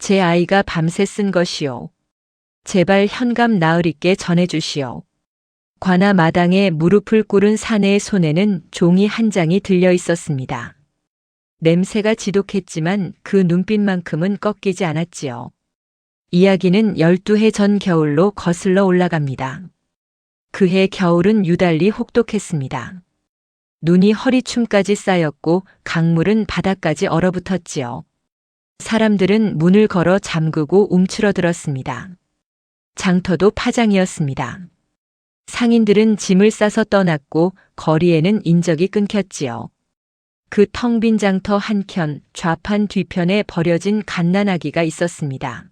제 아이가 밤새 쓴 것이오. 제발 현감 나으리께 전해주시오. 관아 마당에 무릎을 꿇은 사내의 손에는 종이 한 장이 들려 있었습니다. 냄새가 지독했지만 그 눈빛만큼은 꺾이지 않았지요. 이야기는 12해 전 겨울로 거슬러 올라갑니다. 그해 겨울은 유달리 혹독했습니다. 눈이 허리춤까지 쌓였고 강물은 바닥까지 얼어붙었지요. 사람들은 문을 걸어 잠그고 움츠러들었습니다. 장터도 파장이었습니다. 상인들은 짐을 싸서 떠났고 거리에는 인적이 끊겼지요. 그 텅 빈 장터 한켠 좌판 뒤편에 버려진 갓난아기가 있었습니다.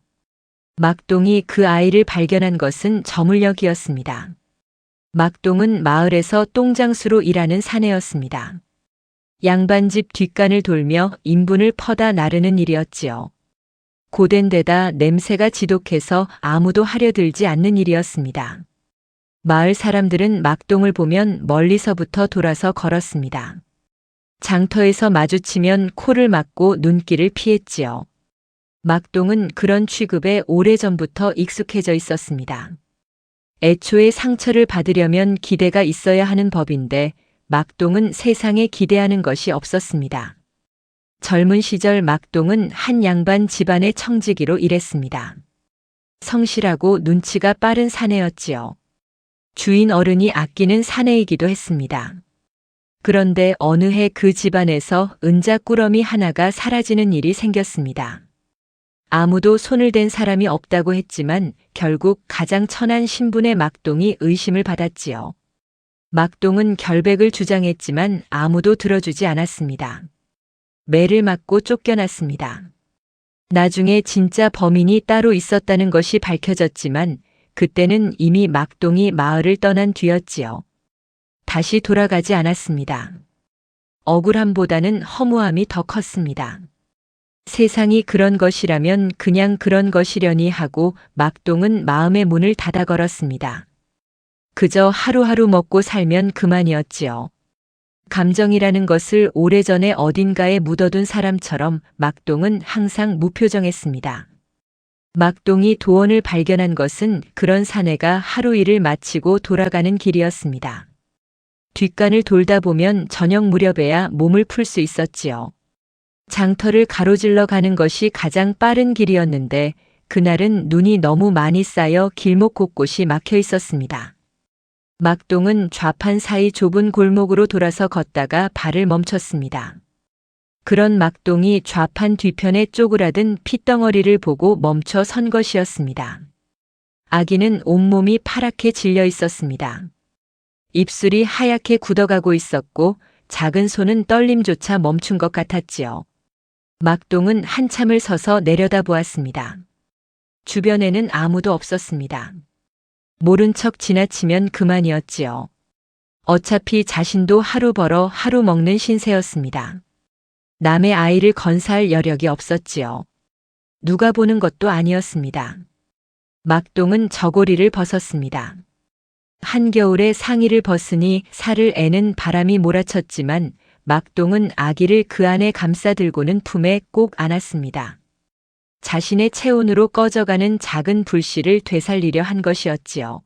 막동이 그 아이를 발견한 것은 저물녘이었습니다. 막동은 마을에서 똥장수로 일하는 사내였습니다. 양반집 뒷간을 돌며 인분을 퍼다 나르는 일이었지요. 고된 데다 냄새가 지독해서 아무도 하려들지 않는 일이었습니다. 마을 사람들은 막동을 보면 멀리서부터 돌아서 걸었습니다. 장터에서 마주치면 코를 막고 눈길을 피했지요. 막동은 그런 취급에 오래전부터 익숙해져 있었습니다. 애초에 상처를 받으려면 기대가 있어야 하는 법인데 막동은 세상에 기대하는 것이 없었습니다. 젊은 시절 막동은 한 양반 집안의 청지기로 일했습니다. 성실하고 눈치가 빠른 사내였지요. 주인 어른이 아끼는 사내이기도 했습니다. 그런데 어느 해 그 집안에서 은자꾸러미 하나가 사라지는 일이 생겼습니다. 아무도 손을 댄 사람이 없다고 했지만 결국 가장 천한 신분의 막동이 의심을 받았지요. 막동은 결백을 주장했지만 아무도 들어주지 않았습니다. 매를 맞고 쫓겨났습니다. 나중에 진짜 범인이 따로 있었다는 것이 밝혀졌지만 그때는 이미 막동이 마을을 떠난 뒤였지요. 다시 돌아가지 않았습니다. 억울함보다는 허무함이 더 컸습니다. 세상이 그런 것이라면 그냥 그런 것이려니 하고 막동은 마음의 문을 닫아 걸었습니다. 그저 하루하루 먹고 살면 그만이었지요. 감정이라는 것을 오래전에 어딘가에 묻어둔 사람처럼 막동은 항상 무표정했습니다. 막동이 도원을 발견한 것은 그런 사내가 하루 일을 마치고 돌아가는 길이었습니다. 뒷간을 돌다 보면 저녁 무렵에야 몸을 풀 수 있었지요. 장터를 가로질러 가는 것이 가장 빠른 길이었는데 그날은 눈이 너무 많이 쌓여 길목 곳곳이 막혀 있었습니다. 막동은 좌판 사이 좁은 골목으로 돌아서 걷다가 발을 멈췄습니다. 그런 막동이 좌판 뒤편에 쪼그라든 핏덩어리를 보고 멈춰 선 것이었습니다. 아기는 온몸이 파랗게 질려 있었습니다. 입술이 하얗게 굳어가고 있었고 작은 손은 떨림조차 멈춘 것 같았지요. 막동은 한참을 서서 내려다보았습니다. 주변에는 아무도 없었습니다. 모른 척 지나치면 그만이었지요. 어차피 자신도 하루 벌어 하루 먹는 신세였습니다. 남의 아이를 건사할 여력이 없었지요. 누가 보는 것도 아니었습니다. 막동은 저고리를 벗었습니다. 한겨울에 상의를 벗으니 살을 애는 바람이 몰아쳤지만 막동은 아기를 그 안에 감싸들고는 품에 꼭 안았습니다. 자신의 체온으로 꺼져가는 작은 불씨를 되살리려 한 것이었지요.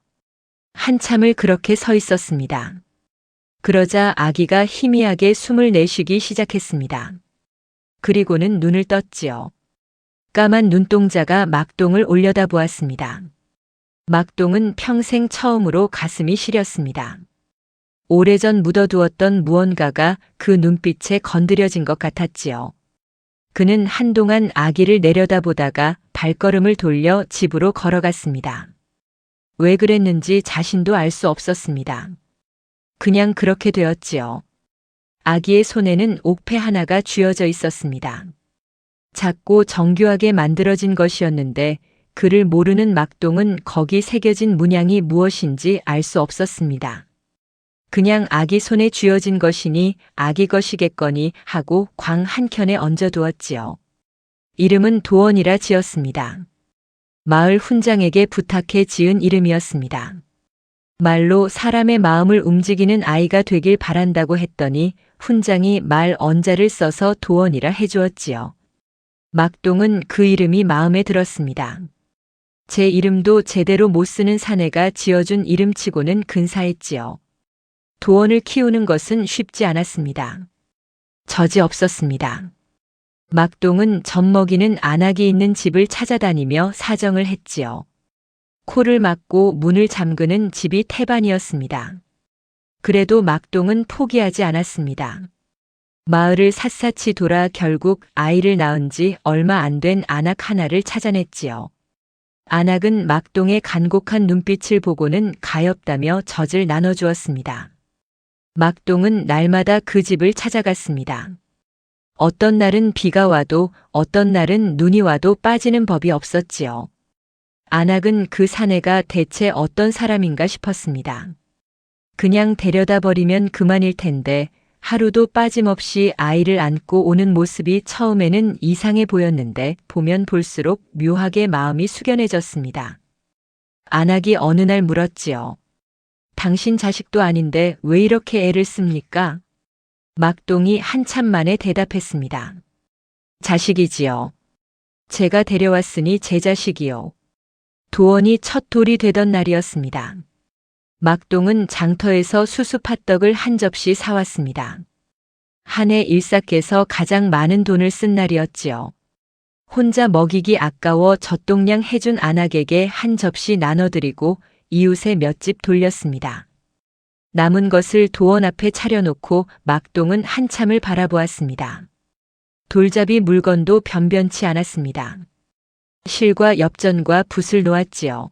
한참을 그렇게 서 있었습니다. 그러자 아기가 희미하게 숨을 내쉬기 시작했습니다. 그리고는 눈을 떴지요. 까만 눈동자가 막동을 올려다보았습니다. 막동은 평생 처음으로 가슴이 시렸습니다. 오래전 묻어두었던 무언가가 그 눈빛에 건드려진 것 같았지요. 그는 한동안 아기를 내려다보다가 발걸음을 돌려 집으로 걸어갔습니다. 왜 그랬는지 자신도 알 수 없었습니다. 그냥 그렇게 되었지요. 아기의 손에는 옥패 하나가 쥐어져 있었습니다. 작고 정교하게 만들어진 것이었는데 그를 모르는 막동은 거기 새겨진 문양이 무엇인지 알 수 없었습니다. 그냥 아기 손에 쥐어진 것이니 아기 것이겠거니 하고 광 한켠에 얹어두었지요. 이름은 도원이라 지었습니다. 마을 훈장에게 부탁해 지은 이름이었습니다. 말로 사람의 마음을 움직이는 아이가 되길 바란다고 했더니 훈장이 말 언자를 써서 도원이라 해주었지요. 막동은 그 이름이 마음에 들었습니다. 제 이름도 제대로 못 쓰는 사내가 지어준 이름치고는 근사했지요. 도원을 키우는 것은 쉽지 않았습니다. 저지 없었습니다. 막동은 젖먹이는 안악이 있는 집을 찾아다니며 사정을 했지요. 코를 막고 문을 잠그는 집이 태반이었습니다. 그래도 막동은 포기하지 않았습니다. 마을을 샅샅이 돌아 결국 아이를 낳은 지 얼마 안 된 안악 하나를 찾아냈지요. 안악은 막동의 간곡한 눈빛을 보고는 가엾다며 젖을 나눠주었습니다. 막동은 날마다 그 집을 찾아갔습니다. 어떤 날은 비가 와도 어떤 날은 눈이 와도 빠지는 법이 없었지요. 안악은 그 사내가 대체 어떤 사람인가 싶었습니다. 그냥 데려다 버리면 그만일 텐데 하루도 빠짐없이 아이를 안고 오는 모습이 처음에는 이상해 보였는데 보면 볼수록 묘하게 마음이 숙연해졌습니다. 안악이 어느 날 물었지요. 당신 자식도 아닌데 왜 이렇게 애를 씁니까? 막동이 한참 만에 대답했습니다. 자식이지요. 제가 데려왔으니 제 자식이요. 도원이 첫 돌이 되던 날이었습니다. 막동은 장터에서 수수팥떡을 한 접시 사왔습니다. 한 해 일삭에서 가장 많은 돈을 쓴 날이었지요. 혼자 먹이기 아까워 젖동량 해준 안악에게 한 접시 나눠드리고 이웃에 몇 집 돌렸습니다. 남은 것을 도원 앞에 차려놓고 막동은 한참을 바라보았습니다. 돌잡이 물건도 변변치 않았습니다. 실과 엽전과 붓을 놓았지요.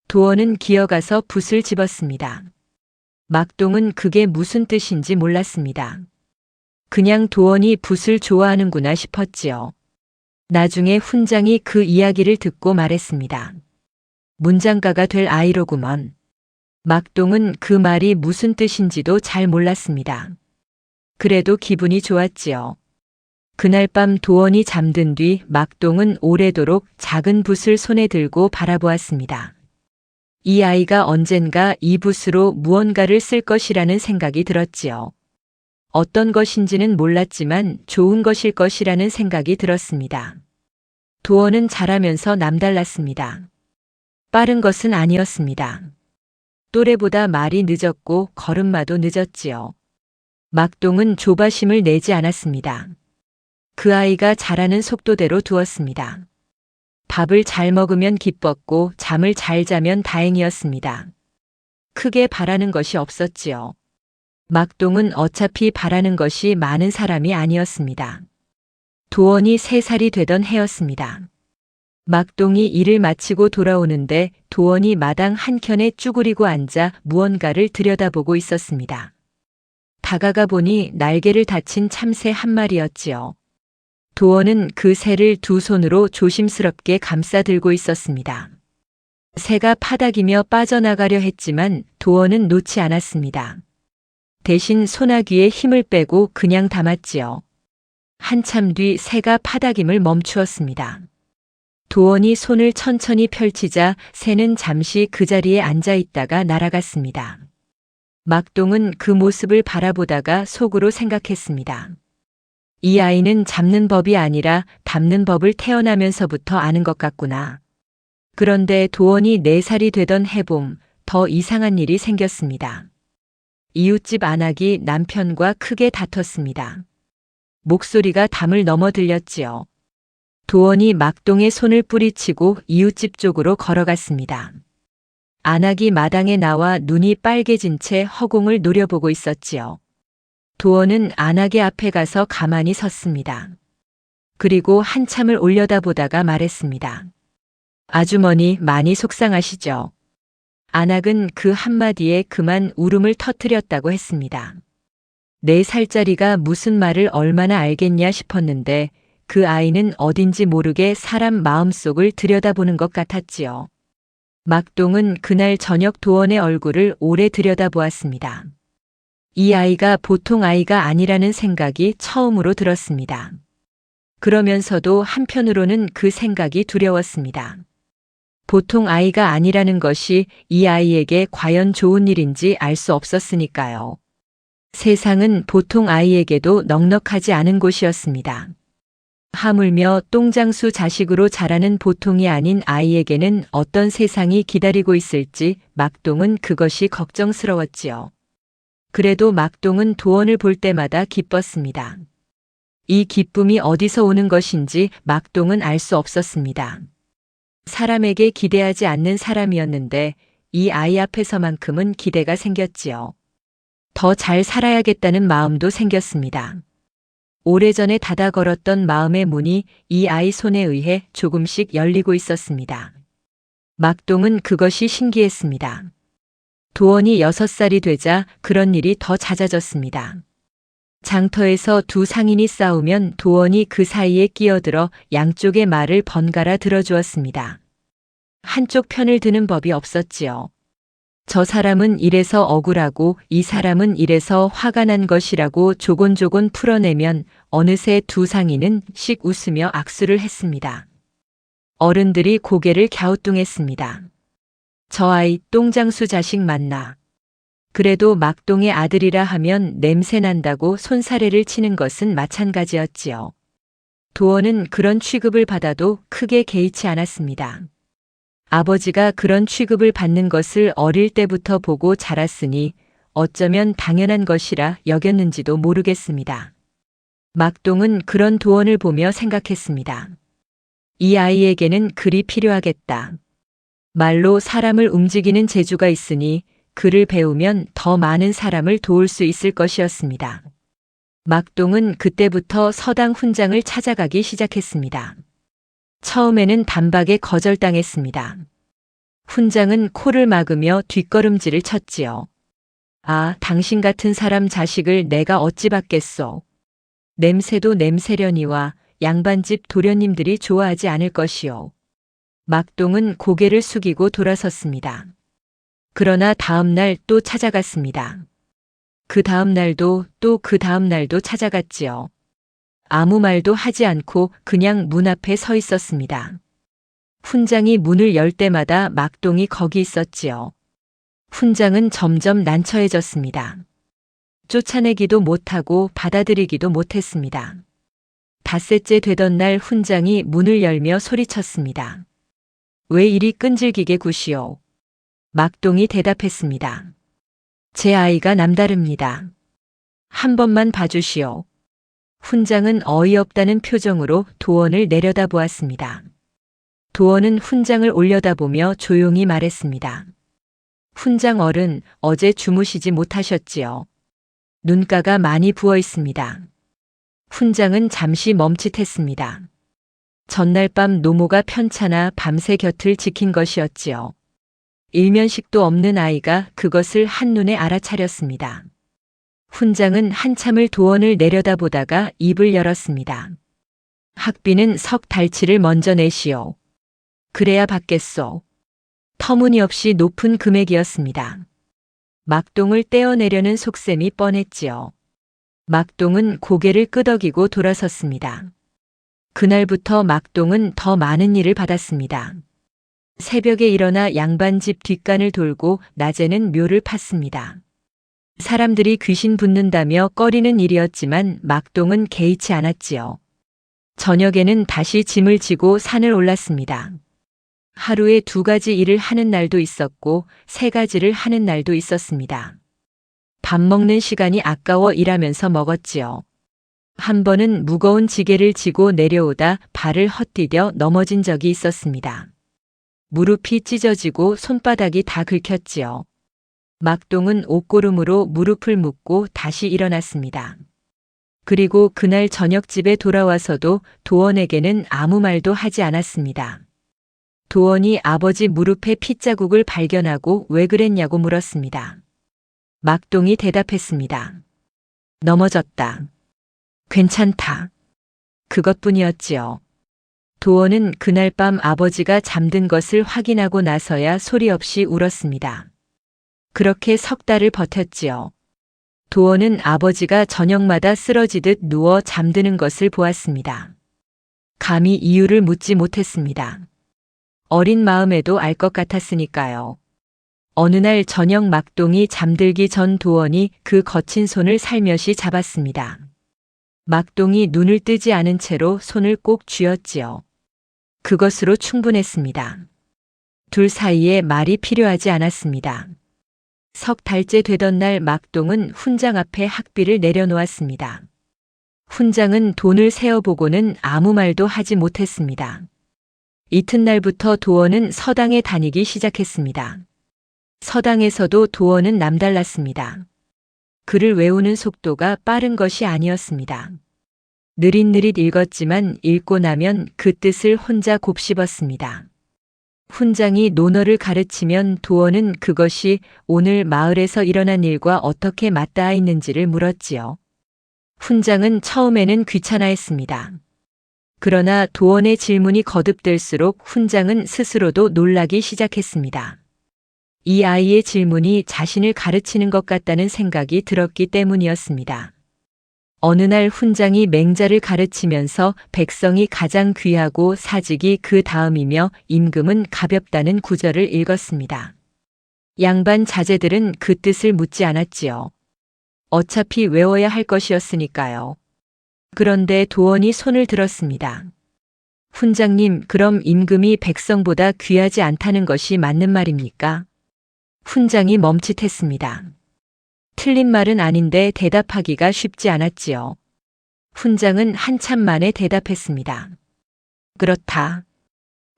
도원은 기어가서 붓을 집었습니다. 막동은 그게 무슨 뜻인지 몰랐습니다. 그냥 도원이 붓을 좋아하는구나 싶었지요. 나중에 훈장이 그 이야기를 듣고 말했습니다. 문장가가 될 아이로구먼. 막동은 그 말이 무슨 뜻인지도 잘 몰랐습니다. 그래도 기분이 좋았지요. 그날 밤 도원이 잠든 뒤 막동은 오래도록 작은 붓을 손에 들고 바라보았습니다. 이 아이가 언젠가 이 붓으로 무언가를 쓸 것이라는 생각이 들었지요. 어떤 것인지는 몰랐지만 좋은 것일 것이라는 생각이 들었습니다. 도원은 자라면서 남달랐습니다. 빠른 것은 아니었습니다. 또래보다 말이 늦었고 걸음마도 늦었지요. 막동은 조바심을 내지 않았습니다. 그 아이가 자라는 속도대로 두었습니다. 밥을 잘 먹으면 기뻤고 잠을 잘 자면 다행이었습니다. 크게 바라는 것이 없었지요. 막동은 어차피 바라는 것이 많은 사람이 아니었습니다. 도원이 3살이 되던 해였습니다. 막동이 일을 마치고 돌아오는데 도원이 마당 한켠에 쭈그리고 앉아 무언가를 들여다보고 있었습니다. 다가가 보니 날개를 다친 참새 한 마리였지요. 도원은 그 새를 두 손으로 조심스럽게 감싸 들고 있었습니다. 새가 파닥이며 빠져나가려 했지만 도원은 놓지 않았습니다. 대신 소나귀에 힘을 빼고 그냥 담았지요. 한참 뒤 새가 파닥임을 멈추었습니다. 도원이 손을 천천히 펼치자 새는 잠시 그 자리에 앉아 있다가 날아갔습니다. 막동은 그 모습을 바라보다가 속으로 생각했습니다. 이 아이는 잡는 법이 아니라 담는 법을 태어나면서부터 아는 것 같구나. 그런데 도원이 4살이 되던 해봄 더 이상한 일이 생겼습니다. 이웃집 안악이 남편과 크게 다퉜습니다. 목소리가 담을 넘어 들렸지요. 도원이 막동의 손을 뿌리치고 이웃집 쪽으로 걸어갔습니다. 안악이 마당에 나와 눈이 빨개진 채 허공을 노려보고 있었지요. 도원은 안악의 앞에 가서 가만히 섰습니다. 그리고 한참을 올려다보다가 말했습니다. 아주머니 많이 속상하시죠? 안악은 그 한마디에 그만 울음을 터뜨렸다고 했습니다. 4살짜리가 무슨 말을 얼마나 알겠냐 싶었는데 그 아이는 어딘지 모르게 사람 마음속을 들여다보는 것 같았지요. 막동은 그날 저녁 도원의 얼굴을 오래 들여다보았습니다. 이 아이가 보통 아이가 아니라는 생각이 처음으로 들었습니다. 그러면서도 한편으로는 그 생각이 두려웠습니다. 보통 아이가 아니라는 것이 이 아이에게 과연 좋은 일인지 알 수 없었으니까요. 세상은 보통 아이에게도 넉넉하지 않은 곳이었습니다. 하물며 똥장수 자식으로 자라는 보통이 아닌 아이에게는 어떤 세상이 기다리고 있을지 막동은 그것이 걱정스러웠지요. 그래도 막동은 도원을 볼 때마다 기뻤습니다. 이 기쁨이 어디서 오는 것인지 막동은 알 수 없었습니다. 사람에게 기대하지 않는 사람이었는데 이 아이 앞에서만큼은 기대가 생겼지요. 더 잘 살아야겠다는 마음도 생겼습니다. 오래전에 닫아 걸었던 마음의 문이 이 아이 손에 의해 조금씩 열리고 있었습니다. 막동은 그것이 신기했습니다. 도원이 6살이 되자 그런 일이 더 잦아졌습니다. 장터에서 두 상인이 싸우면 도원이 그 사이에 끼어들어 양쪽의 말을 번갈아 들어주었습니다. 한쪽 편을 드는 법이 없었지요. 저 사람은 이래서 억울하고 이 사람은 이래서 화가 난 것이라고 조곤조곤 풀어내면 어느새 두 상인은 씩 웃으며 악수를 했습니다. 어른들이 고개를 갸우뚱했습니다. 저 아이 똥장수 자식 맞나. 그래도 막동의 아들이라 하면 냄새 난다고 손사래를 치는 것은 마찬가지였지요. 도원은 그런 취급을 받아도 크게 개의치 않았습니다. 아버지가 그런 취급을 받는 것을 어릴 때부터 보고 자랐으니 어쩌면 당연한 것이라 여겼는지도 모르겠습니다. 막동은 그런 도원을 보며 생각했습니다. 이 아이에게는 글이 필요하겠다. 말로 사람을 움직이는 재주가 있으니 글을 배우면 더 많은 사람을 도울 수 있을 것이었습니다. 막동은 그때부터 서당 훈장을 찾아가기 시작했습니다. 처음에는 단박에 거절당했습니다. 훈장은 코를 막으며 뒷걸음질을 쳤지요. 아, 당신 같은 사람 자식을 내가 어찌 받겠소. 냄새도 냄새려니와 양반집 도련님들이 좋아하지 않을 것이요. 막동은 고개를 숙이고 돌아섰습니다. 그러나 다음 날 또 찾아갔습니다. 그 다음 날도 또 그 다음 날도 찾아갔지요. 아무 말도 하지 않고 그냥 문 앞에 서 있었습니다. 훈장이 문을 열 때마다 막동이 거기 있었지요. 훈장은 점점 난처해졌습니다. 쫓아내기도 못하고 받아들이기도 못했습니다. 닷새째 되던 날 훈장이 문을 열며 소리쳤습니다. 왜 이리 끈질기게 구시오? 막동이 대답했습니다. 제 아이가 남다릅니다. 한 번만 봐주시오. 훈장은 어이없다는 표정으로 도원을 내려다보았습니다. 도원은 훈장을 올려다보며 조용히 말했습니다. 훈장 어른, 어제 주무시지 못하셨지요. 눈가가 많이 부어 있습니다. 훈장은 잠시 멈칫했습니다. 전날 밤 노모가 편찮아 밤새 곁을 지킨 것이었지요. 일면식도 없는 아이가 그것을 한눈에 알아차렸습니다. 훈장은 한참을 도원을 내려다보다가 입을 열었습니다. 학비는 석 달치를 먼저 내시오. 그래야 받겠소. 터무니없이 높은 금액이었습니다. 막동을 떼어내려는 속셈이 뻔했지요. 막동은 고개를 끄덕이고 돌아섰습니다. 그날부터 막동은 더 많은 일을 받았습니다. 새벽에 일어나 양반집 뒷간을 돌고 낮에는 묘를 팠습니다. 사람들이 귀신 붙는다며 꺼리는 일이었지만 막동은 개의치 않았지요. 저녁에는 다시 짐을 지고 산을 올랐습니다. 하루에 2가지 일을 하는 날도 있었고 3가지를 하는 날도 있었습니다. 밥 먹는 시간이 아까워 일하면서 먹었지요. 한 번은 무거운 지게를 지고 내려오다 발을 헛디뎌 넘어진 적이 있었습니다. 무릎이 찢어지고 손바닥이 다 긁혔지요. 막동은 옷고름으로 무릎을 묶고 다시 일어났습니다. 그리고 그날 저녁 집에 돌아와서도 도원에게는 아무 말도 하지 않았습니다. 도원이 아버지 무릎에 핏자국을 발견하고 왜 그랬냐고 물었습니다. 막동이 대답했습니다. 넘어졌다. 괜찮다. 그것뿐이었지요. 도원은 그날 밤 아버지가 잠든 것을 확인하고 나서야 소리 없이 울었습니다. 그렇게 3달을 버텼지요. 도원은 아버지가 저녁마다 쓰러지듯 누워 잠드는 것을 보았습니다. 감히 이유를 묻지 못했습니다. 어린 마음에도 알 것 같았으니까요. 어느 날 저녁 막동이 잠들기 전 도원이 그 거친 손을 살며시 잡았습니다. 막동이 눈을 뜨지 않은 채로 손을 꼭 쥐었지요. 그것으로 충분했습니다. 둘 사이에 말이 필요하지 않았습니다. 석 달째 되던 날 막동은 훈장 앞에 학비를 내려놓았습니다. 훈장은 돈을 세어보고는 아무 말도 하지 못했습니다. 이튿날부터 도원은 서당에 다니기 시작했습니다. 서당에서도 도원은 남달랐습니다. 글을 외우는 속도가 빠른 것이 아니었습니다. 느릿느릿 읽었지만 읽고 나면 그 뜻을 혼자 곱씹었습니다. 훈장이 논어를 가르치면 도원은 그것이 오늘 마을에서 일어난 일과 어떻게 맞닿아 있는지를 물었지요. 훈장은 처음에는 귀찮아했습니다. 그러나 도원의 질문이 거듭될수록 훈장은 스스로도 놀라기 시작했습니다. 이 아이의 질문이 자신을 가르치는 것 같다는 생각이 들었기 때문이었습니다. 어느 날 훈장이 맹자를 가르치면서 백성이 가장 귀하고 사직이 그 다음이며 임금은 가볍다는 구절을 읽었습니다. 양반 자제들은 그 뜻을 묻지 않았지요. 어차피 외워야 할 것이었으니까요. 그런데 도원이 손을 들었습니다. 훈장님, 그럼 임금이 백성보다 귀하지 않다는 것이 맞는 말입니까? 훈장이 멈칫했습니다. 틀린 말은 아닌데 대답하기가 쉽지 않았지요. 훈장은 한참 만에 대답했습니다. 그렇다.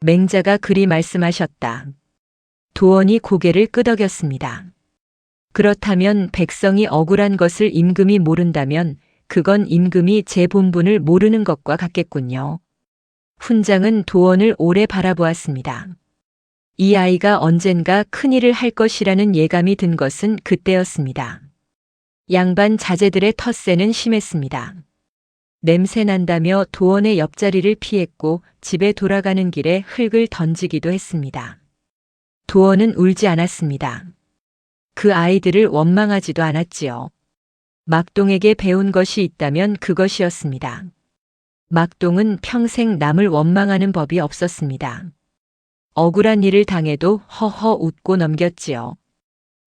맹자가 그리 말씀하셨다. 도원이 고개를 끄덕였습니다. 그렇다면 백성이 억울한 것을 임금이 모른다면 그건 임금이 제 본분을 모르는 것과 같겠군요. 훈장은 도원을 오래 바라보았습니다. 이 아이가 언젠가 큰일을 할 것이라는 예감이 든 것은 그때였습니다. 양반 자제들의 텃세는 심했습니다. 냄새 난다며 도원의 옆자리를 피했고 집에 돌아가는 길에 흙을 던지기도 했습니다. 도원은 울지 않았습니다. 그 아이들을 원망하지도 않았지요. 막동에게 배운 것이 있다면 그것이었습니다. 막동은 평생 남을 원망하는 법이 없었습니다. 억울한 일을 당해도 허허 웃고 넘겼지요.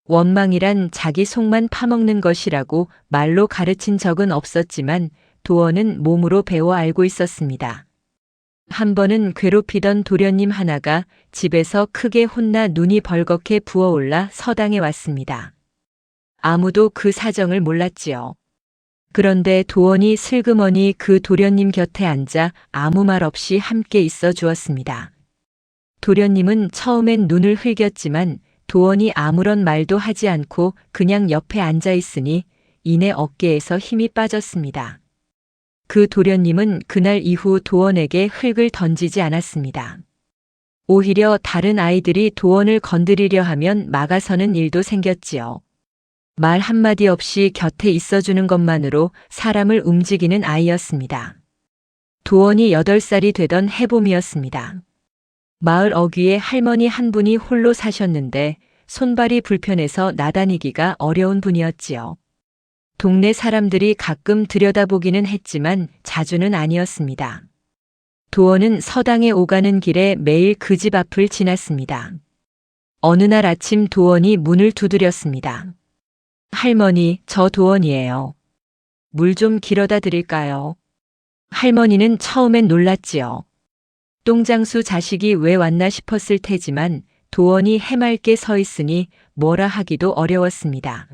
원망이란 자기 속만 파먹는 것이라고 말로 가르친 적은 없었지만 도원은 몸으로 배워 알고 있었습니다. 한 번은 괴롭히던 도련님 하나가 집에서 크게 혼나 눈이 벌겋게 부어올라 서당에 왔습니다. 아무도 그 사정을 몰랐지요. 그런데 도원이 슬그머니 그 도련님 곁에 앉아 아무 말 없이 함께 있어 주었습니다. 도련님은 처음엔 눈을 흘겼지만 도원이 아무런 말도 하지 않고 그냥 옆에 앉아 있으니 이내 어깨에서 힘이 빠졌습니다. 그 도련님은 그날 이후 도원에게 흙을 던지지 않았습니다. 오히려 다른 아이들이 도원을 건드리려 하면 막아서는 일도 생겼지요. 말 한마디 없이 곁에 있어주는 것만으로 사람을 움직이는 아이였습니다. 도원이 8살이 되던 해봄이었습니다. 마을 어귀에 할머니 한 분이 홀로 사셨는데 손발이 불편해서 나다니기가 어려운 분이었지요. 동네 사람들이 가끔 들여다보기는 했지만 자주는 아니었습니다. 도원은 서당에 오가는 길에 매일 그 집 앞을 지났습니다. 어느 날 아침 도원이 문을 두드렸습니다. 할머니, 저 도원이에요. 물 좀 길어다 드릴까요? 할머니는 처음엔 놀랐지요. 똥장수 자식이 왜 왔나 싶었을 테지만 도원이 해맑게 서 있으니 뭐라 하기도 어려웠습니다.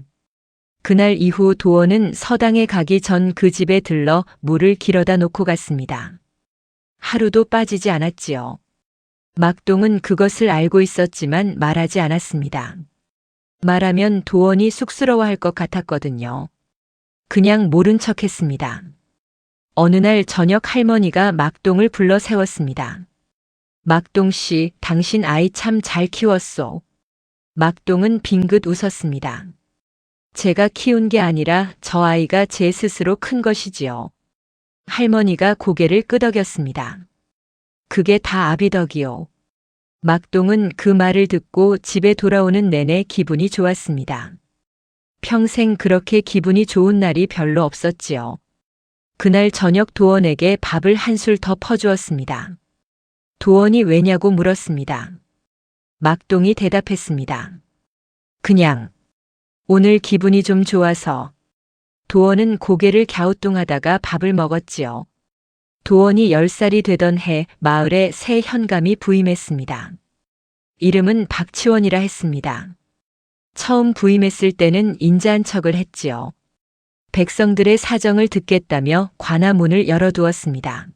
그날 이후 도원은 서당에 가기 전 그 집에 들러 물을 길어다 놓고 갔습니다. 하루도 빠지지 않았지요. 막동은 그것을 알고 있었지만 말하지 않았습니다. 말하면 도원이 쑥스러워할 것 같았거든요. 그냥 모른 척 했습니다. 어느 날 저녁 할머니가 막동을 불러 세웠습니다. 막동 씨, 당신 아이 참 잘 키웠소. 막동은 빙긋 웃었습니다. 제가 키운 게 아니라 저 아이가 제 스스로 큰 것이지요. 할머니가 고개를 끄덕였습니다. 그게 다 아비 덕이요. 막동은 그 말을 듣고 집에 돌아오는 내내 기분이 좋았습니다. 평생 그렇게 기분이 좋은 날이 별로 없었지요. 그날 저녁 도원에게 밥을 한술 더 퍼주었습니다. 도원이 왜냐고 물었습니다. 막동이 대답했습니다. 그냥 오늘 기분이 좀 좋아서. 도원은 고개를 갸우뚱하다가 밥을 먹었지요. 도원이 10살이 되던 해 마을에 새 현감이 부임했습니다. 이름은 박치원이라 했습니다. 처음 부임했을 때는 인자한 척을 했지요. 백성들의 사정을 듣겠다며 관아문을 열어두었습니다.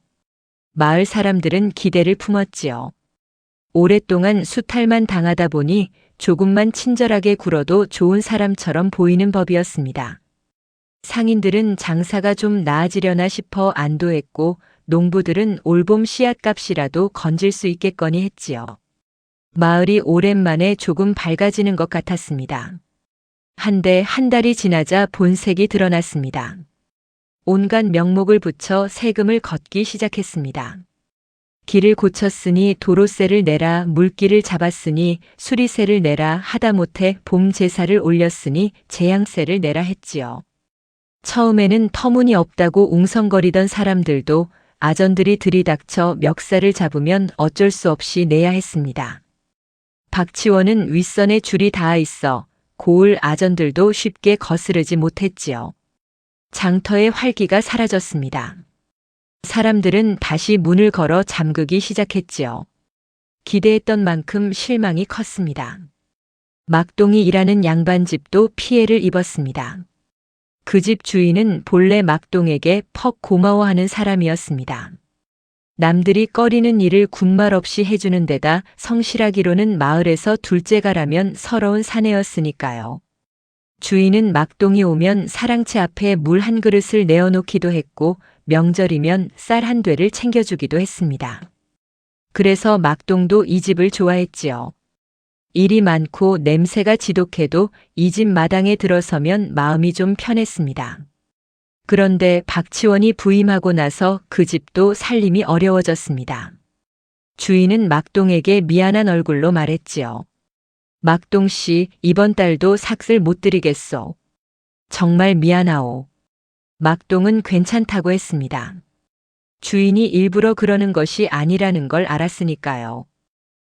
마을 사람들은 기대를 품었지요. 오랫동안 수탈만 당하다 보니 조금만 친절하게 굴어도 좋은 사람처럼 보이는 법이었습니다. 상인들은 장사가 좀 나아지려나 싶어 안도했고 농부들은 올봄 씨앗값이라도 건질 수 있겠거니 했지요. 마을이 오랜만에 조금 밝아지는 것 같았습니다. 한데 한 달이 지나자 본색이 드러났습니다. 온갖 명목을 붙여 세금을 걷기 시작했습니다. 길을 고쳤으니 도로세를 내라, 물길을 잡았으니 수리세를 내라, 하다못해 봄 제사를 올렸으니 재양세를 내라 했지요. 처음에는 터무니없다고 웅성거리던 사람들도 아전들이 들이닥쳐 멱살을 잡으면 어쩔 수 없이 내야 했습니다. 박치원은 윗선에 줄이 닿아 있어 고을 아전들도 쉽게 거스르지 못했지요. 장터의 활기가 사라졌습니다. 사람들은 다시 문을 걸어 잠그기 시작했지요. 기대했던 만큼 실망이 컸습니다. 막동이 일하는 양반집도 피해를 입었습니다. 그 집 주인은 본래 막동에게 퍽 고마워하는 사람이었습니다. 남들이 꺼리는 일을 군말 없이 해주는 데다 성실하기로는 마을에서 둘째가라면 서러운 사내였으니까요. 주인은 막동이 오면 사랑채 앞에 물 한 그릇을 내어놓기도 했고 명절이면 쌀 한 되를 챙겨주기도 했습니다. 그래서 막동도 이 집을 좋아했지요. 일이 많고 냄새가 지독해도 이 집 마당에 들어서면 마음이 좀 편했습니다. 그런데 박치원이 부임하고 나서 그 집도 살림이 어려워졌습니다. 주인은 막동에게 미안한 얼굴로 말했지요. 막동 씨, 이번 달도 삭슬 못 드리겠소. 정말 미안하오. 막동은 괜찮다고 했습니다. 주인이 일부러 그러는 것이 아니라는 걸 알았으니까요.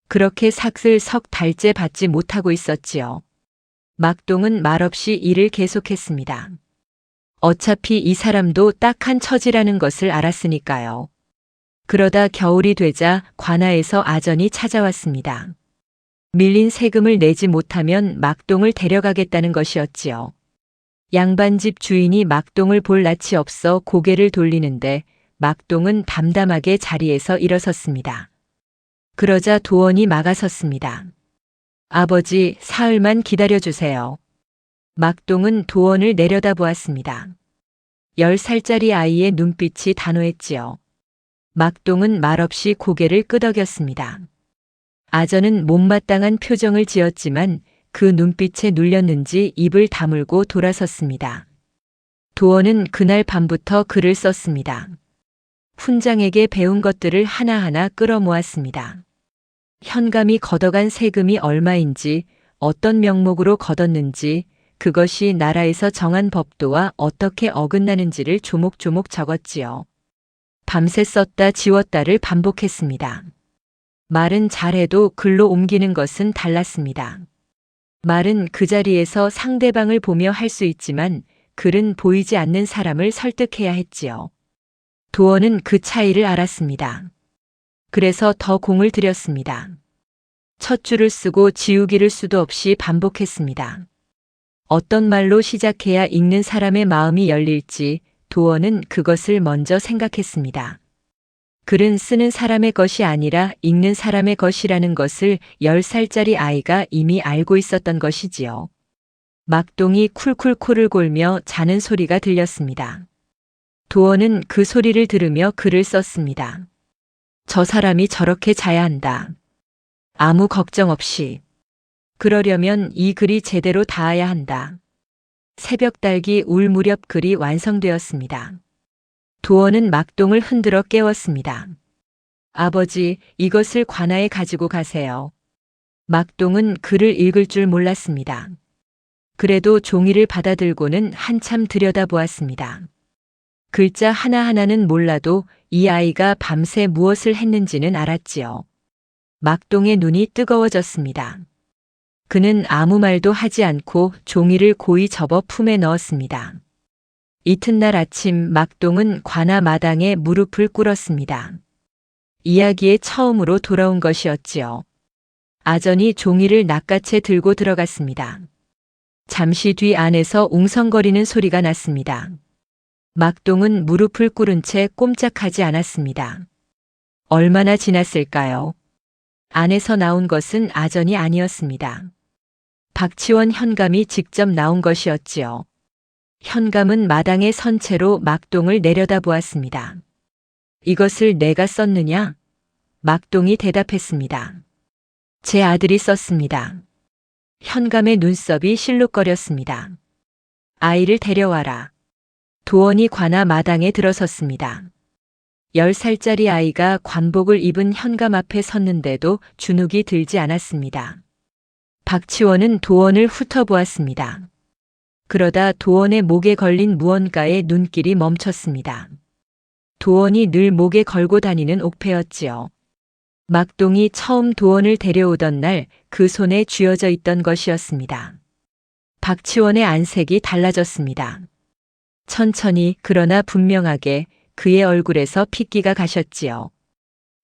그렇게 삭슬 석 달째 받지 못하고 있었지요. 막동은 말없이 일을 계속했습니다. 어차피 이 사람도 딱한 처지라는 것을 알았으니까요. 그러다 겨울이 되자 관아에서 아전이 찾아왔습니다. 밀린 세금을 내지 못하면 막동을 데려가겠다는 것이었지요. 양반집 주인이 막동을 볼 낯이 없어 고개를 돌리는데 막동은 담담하게 자리에서 일어섰습니다. 그러자 도원이 막아섰습니다. 아버지, 사흘만 기다려주세요. 막동은 도원을 내려다보았습니다. 10살짜리 아이의 눈빛이 단호했지요. 막동은 말없이 고개를 끄덕였습니다. 아전은 못마땅한 표정을 지었지만 그 눈빛에 눌렸는지 입을 다물고 돌아섰습니다. 도원은 그날 밤부터 글을 썼습니다. 훈장에게 배운 것들을 하나하나 끌어모았습니다. 현감이 걷어간 세금이 얼마인지, 어떤 명목으로 걷었는지, 그것이 나라에서 정한 법도와 어떻게 어긋나는지를 조목조목 적었지요. 밤새 썼다 지웠다를 반복했습니다. 말은 잘해도 글로 옮기는 것은 달랐습니다. 말은 그 자리에서 상대방을 보며 할 수 있지만 글은 보이지 않는 사람을 설득해야 했지요. 도원은 그 차이를 알았습니다. 그래서 더 공을 들였습니다. 첫 줄을 쓰고 지우기를 수도 없이 반복했습니다. 어떤 말로 시작해야 읽는 사람의 마음이 열릴지 도원은 그것을 먼저 생각했습니다. 글은 쓰는 사람의 것이 아니라 읽는 사람의 것이라는 것을 10살짜리 아이가 이미 알고 있었던 것이지요. 막동이 쿨쿨 코를 골며 자는 소리가 들렸습니다. 도원은 그 소리를 들으며 글을 썼습니다. 저 사람이 저렇게 자야 한다. 아무 걱정 없이. 그러려면 이 글이 제대로 닿아야 한다. 새벽 달기 울 무렵 글이 완성되었습니다. 도원은 막동을 흔들어 깨웠습니다. 아버지, 이것을 관아에 가지고 가세요. 막동은 글을 읽을 줄 몰랐습니다. 그래도 종이를 받아들고는 한참 들여다보았습니다. 글자 하나하나는 몰라도 이 아이가 밤새 무엇을 했는지는 알았지요. 막동의 눈이 뜨거워졌습니다. 그는 아무 말도 하지 않고 종이를 고이 접어 품에 넣었습니다. 이튿날 아침 막동은 관아 마당에 무릎을 꿇었습니다. 이야기에 처음으로 돌아온 것이었지요. 아전이 종이를 낚아채 들고 들어갔습니다. 잠시 뒤 안에서 웅성거리는 소리가 났습니다. 막동은 무릎을 꿇은 채 꼼짝하지 않았습니다. 얼마나 지났을까요? 안에서 나온 것은 아전이 아니었습니다. 박치원 현감이 직접 나온 것이었지요. 현감은 마당에 선 채로 막동을 내려다보았습니다. 이것을 내가 썼느냐? 막동이 대답했습니다. 제 아들이 썼습니다. 현감의 눈썹이 실룩거렸습니다. 아이를 데려와라. 도원이 관아 마당에 들어섰습니다. 10살짜리 아이가 관복을 입은 현감 앞에 섰는데도 주눅이 들지 않았습니다. 박치원은 도원을 훑어보았습니다. 그러다 도원의 목에 걸린 무언가에 눈길이 멈췄습니다. 도원이 늘 목에 걸고 다니는 옥패였지요. 막동이 처음 도원을 데려오던 날 그 손에 쥐어져 있던 것이었습니다. 박치원의 안색이 달라졌습니다. 천천히 그러나 분명하게 그의 얼굴에서 핏기가 가셨지요.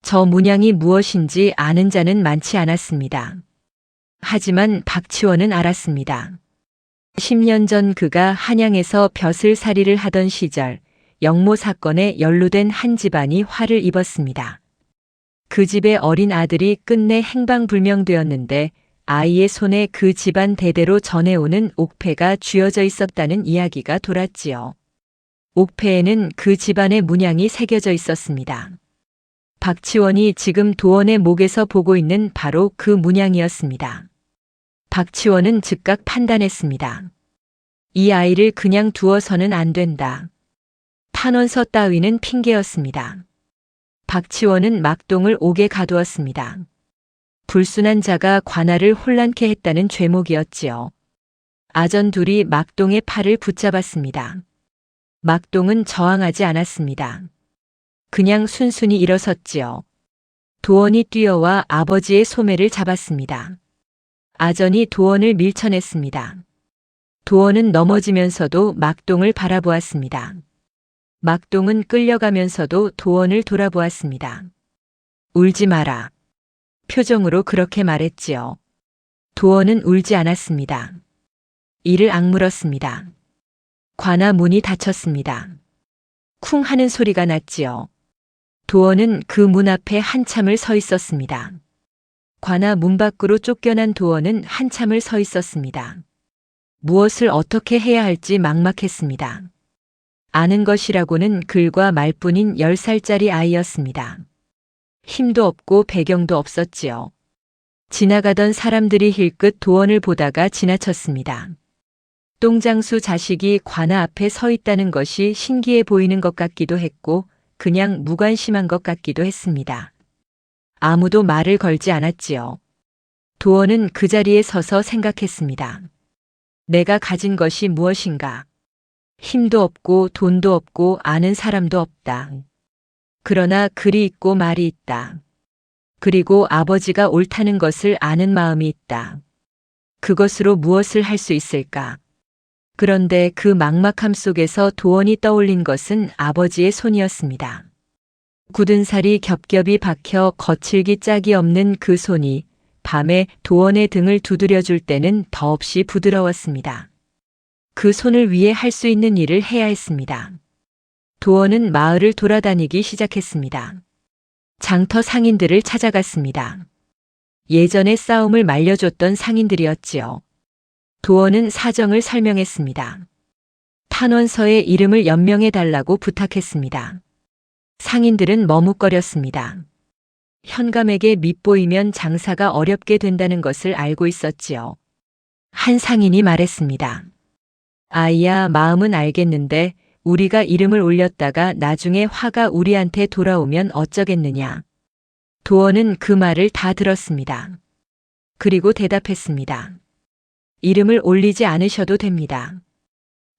저 문양이 무엇인지 아는 자는 많지 않았습니다. 하지만 박치원은 알았습니다. 10년 전 그가 한양에서 벼슬살이를 하던 시절 영모 사건에 연루된 한 집안이 화를 입었습니다. 그 집의 어린 아들이 끝내 행방불명되었는데 아이의 손에 그 집안 대대로 전해오는 옥패가 쥐어져 있었다는 이야기가 돌았지요. 옥패에는 그 집안의 문양이 새겨져 있었습니다. 박치원이 지금 도원의 목에서 보고 있는 바로 그 문양이었습니다. 박치원은 즉각 판단했습니다. 이 아이를 그냥 두어서는 안 된다. 탄원서 따위는 핑계였습니다. 박치원은 막동을 옥에 가두었습니다. 불순한 자가 관아를 혼란케 했다는 죄목이었지요. 아전 둘이 막동의 팔을 붙잡았습니다. 막동은 저항하지 않았습니다. 그냥 순순히 일어섰지요. 도원이 뛰어와 아버지의 소매를 잡았습니다. 아전이 도원을 밀쳐냈습니다. 도원은 넘어지면서도 막동을 바라보았습니다. 막동은 끌려가면서도 도원을 돌아보았습니다. 울지 마라. 표정으로 그렇게 말했지요. 도원은 울지 않았습니다. 이를 악물었습니다. 관아 문이 닫혔습니다. 쿵 하는 소리가 났지요. 도원은 그 문 앞에 한참을 서 있었습니다. 관아 문 밖으로 쫓겨난 도원은 한참을 서 있었습니다. 무엇을 어떻게 해야 할지 막막했습니다. 아는 것이라고는 글과 말뿐인 10살짜리 아이였습니다. 힘도 없고 배경도 없었지요. 지나가던 사람들이 힐끗 도원을 보다가 지나쳤습니다. 똥장수 자식이 관아 앞에 서 있다는 것이 신기해 보이는 것 같기도 했고 그냥 무관심한 것 같기도 했습니다. 아무도 말을 걸지 않았지요. 도원은 그 자리에 서서 생각했습니다. 내가 가진 것이 무엇인가? 힘도 없고 돈도 없고 아는 사람도 없다. 그러나 글이 있고 말이 있다. 그리고 아버지가 옳다는 것을 아는 마음이 있다. 그것으로 무엇을 할 수 있을까? 그런데 그 막막함 속에서 도원이 떠올린 것은 아버지의 손이었습니다. 굳은 살이 겹겹이 박혀 거칠기 짝이 없는 그 손이 밤에 도원의 등을 두드려 줄 때는 더없이 부드러웠습니다. 그 손을 위해 할 수 있는 일을 해야 했습니다. 도원은 마을을 돌아다니기 시작했습니다. 장터 상인들을 찾아갔습니다. 예전에 싸움을 말려줬던 상인들이었지요. 도원은 사정을 설명했습니다. 탄원서에 이름을 연명해달라고 부탁했습니다. 상인들은 머뭇거렸습니다. 현감에게 밉보이면 장사가 어렵게 된다는 것을 알고 있었지요. 한 상인이 말했습니다. 아이야, 마음은 알겠는데 우리가 이름을 올렸다가 나중에 화가 우리한테 돌아오면 어쩌겠느냐. 도원은 그 말을 다 들었습니다. 그리고 대답했습니다. 이름을 올리지 않으셔도 됩니다.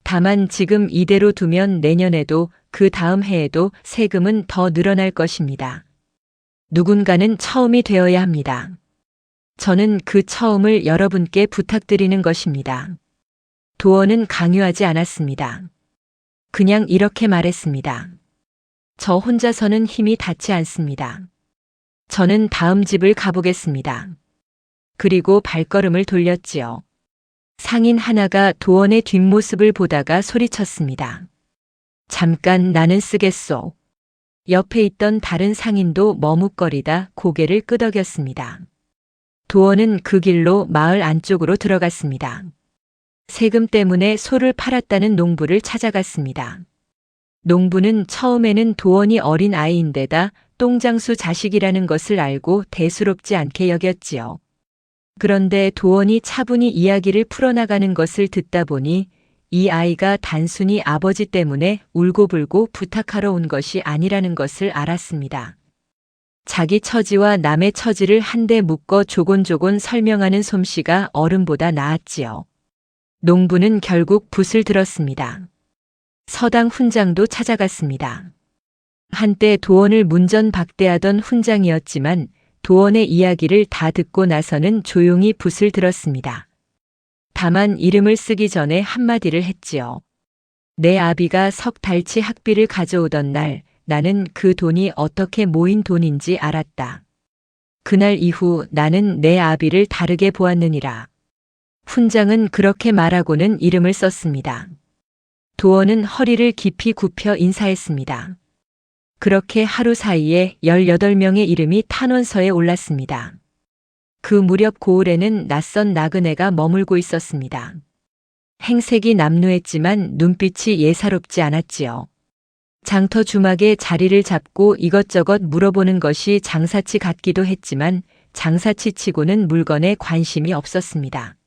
다만 지금 이대로 두면 내년에도 그 다음 해에도 세금은 더 늘어날 것입니다. 누군가는 처음이 되어야 합니다. 저는 그 처음을 여러분께 부탁드리는 것입니다. 도원은 강요하지 않았습니다. 그냥 이렇게 말했습니다. 저 혼자서는 힘이 닿지 않습니다. 저는 다음 집을 가보겠습니다. 그리고 발걸음을 돌렸지요. 상인 하나가 도원의 뒷모습을 보다가 소리쳤습니다. 잠깐 나는 쓰겠소. 옆에 있던 다른 상인도 머뭇거리다 고개를 끄덕였습니다. 도원은 그 길로 마을 안쪽으로 들어갔습니다. 세금 때문에 소를 팔았다는 농부를 찾아갔습니다. 농부는 처음에는 도원이 어린 아이인데다 똥장수 자식이라는 것을 알고 대수롭지 않게 여겼지요. 그런데 도원이 차분히 이야기를 풀어나가는 것을 듣다 보니 이 아이가 단순히 아버지 때문에 울고불고 부탁하러 온 것이 아니라는 것을 알았습니다. 자기 처지와 남의 처지를 한데 묶어 조곤조곤 설명하는 솜씨가 어른보다 나았지요. 농부는 결국 붓을 들었습니다. 서당 훈장도 찾아갔습니다. 한때 도원을 문전박대하던 훈장이었지만 도원의 이야기를 다 듣고 나서는 조용히 붓을 들었습니다. 다만 이름을 쓰기 전에 한마디를 했지요. 내 아비가 석 달치 학비를 가져오던 날 나는 그 돈이 어떻게 모인 돈인지 알았다. 그날 이후 나는 내 아비를 다르게 보았느니라. 훈장은 그렇게 말하고는 이름을 썼습니다. 도원은 허리를 깊이 굽혀 인사했습니다. 그렇게 하루 사이에 18명의 이름이 탄원서에 올랐습니다. 그 무렵 고을에는 낯선 나그네가 머물고 있었습니다. 행색이 남루했지만 눈빛이 예사롭지 않았지요. 장터 주막에 자리를 잡고 이것저것 물어보는 것이 장사치 같기도 했지만 장사치 치고는 물건에 관심이 없었습니다.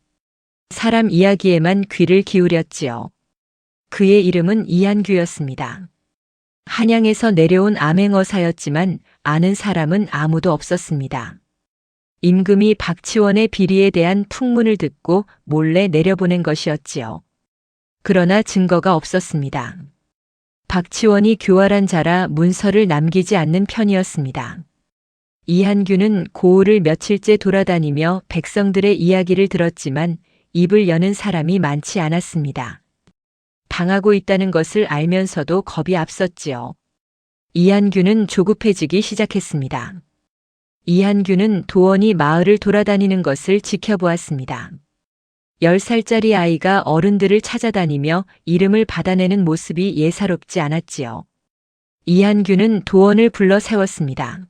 사람 이야기에만 귀를 기울였지요. 그의 이름은 이한규였습니다. 한양에서 내려온 암행어사였지만 아는 사람은 아무도 없었습니다. 임금이 박치원의 비리에 대한 풍문을 듣고 몰래 내려보낸 것이었지요. 그러나 증거가 없었습니다. 박치원이 교활한 자라 문서를 남기지 않는 편이었습니다. 이한규는 고을을 며칠째 돌아다니며 백성들의 이야기를 들었지만 입을 여는 사람이 많지 않았습니다. 당하고 있다는 것을 알면서도 겁이 앞섰지요. 이한규는 조급해지기 시작했습니다. 이한규는 도원이 마을을 돌아다니는 것을 지켜보았습니다. 10살짜리 아이가 어른들을 찾아다니며 이름을 받아내는 모습이 예사롭지 않았지요. 이한규는 도원을 불러 세웠습니다.